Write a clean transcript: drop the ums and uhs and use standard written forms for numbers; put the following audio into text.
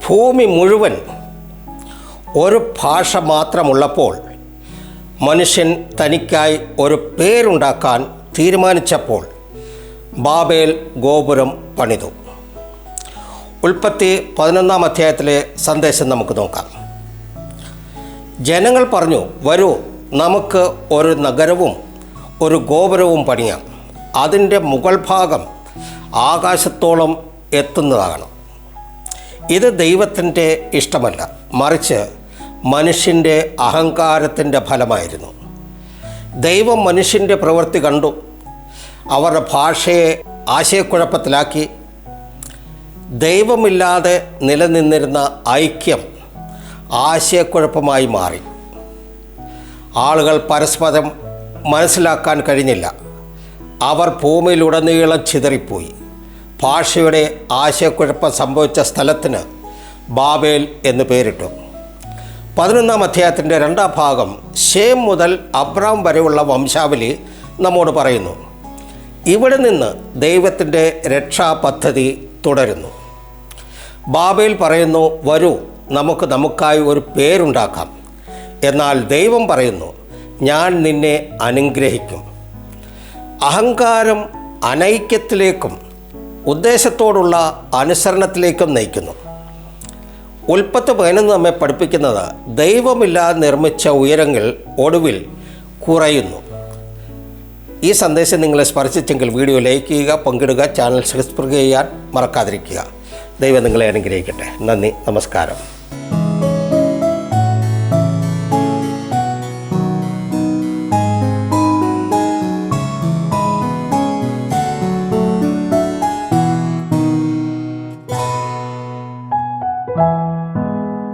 ഭൂമി മുഴുവൻ ഒരു ഭാഷ മാത്രമുള്ളപ്പോൾ മനുഷ്യൻ തനിക്കായി ഒരു പേരുണ്ടാക്കാൻ തീരുമാനിച്ചപ്പോൾ ബാബേൽ ഗോപുരം പണിതു. ഉൽപ്പത്തി 11-ാം അധ്യായത്തിലെ സന്ദേശം നമുക്ക് നോക്കാം. ജനങ്ങൾ പറഞ്ഞു, വരൂ, നമുക്ക് ഒരു നഗരവും ഒരു ഗോപുരവും പണിയാം. അതിൻ്റെ മുകൾ ഭാഗം ആകാശത്തോളം എത്തുന്നതാകണം. ഇത് ദൈവത്തിൻ്റെ ഇഷ്ടമല്ല, മറിച്ച് മനുഷ്യൻ്റെ അഹങ്കാരത്തിൻ്റെ ഫലമായിരുന്നു. ദൈവം മനുഷ്യൻ്റെ പ്രവൃത്തി കണ്ടു, അവരുടെ ഭാഷയെ ആശയക്കുഴപ്പത്തിലാക്കി. ദൈവമില്ലാതെ നിലനിന്നിരുന്ന ഐക്യം ആശയക്കുഴപ്പമായി മാറി. ആളുകൾ പരസ്പരം മനസ്സിലാക്കാൻ കഴിഞ്ഞില്ല. അവർ ഭൂമിയിലുടനീളം ചിതറിപ്പോയി. ഭാഷയുടെ ആശയക്കുഴപ്പം സംഭവിച്ച സ്ഥലത്തിന് ബാബേൽ എന്ന് പേരിട്ടു. 11-ാം അധ്യായത്തിൻ്റെ 2-ാം ഭാഗം ശേം മുതൽ അബ്രാം വരെയുള്ള വംശാവലി നമ്മോട് പറയുന്നു. ഇവിടെ നിന്ന് ദൈവത്തിൻ്റെ രക്ഷാപദ്ധതി തുടരുന്നു. ബാബേൽ പറയുന്നു, വരൂ, നമുക്ക് നമുക്കായി ഒരു പേരുണ്ടാക്കാം. എന്നാൽ ദൈവം പറയുന്നു, ഞാൻ നിന്നെ അനുഗ്രഹിക്കും. അഹങ്കാരം അനൈക്യത്തിലേക്കും ഉദ്ദേശത്തോടുള്ള അനുസരണത്തിലേക്കും നയിക്കുന്നു. ഉൽപ്പത്തി 11 നമ്മെ പഠിപ്പിക്കുന്നത് ദൈവമില്ലാതെ നിർമ്മിച്ച ഉയരങ്ങൾ ഒടുവിൽ കുറയുന്നു. ഈ സന്ദേശം നിങ്ങളെ സ്പർശിച്ചെങ്കിൽ വീഡിയോ ലൈക്ക് ചെയ്യുക, പങ്കിടുക, ചാനൽ സബ്സ്ക്രൈബ് ചെയ്യാൻ മറക്കാതിരിക്കുക. ദൈവം നിങ്ങളെ അനുഗ്രഹിക്കട്ടെ. നന്ദി, നമസ്കാരം.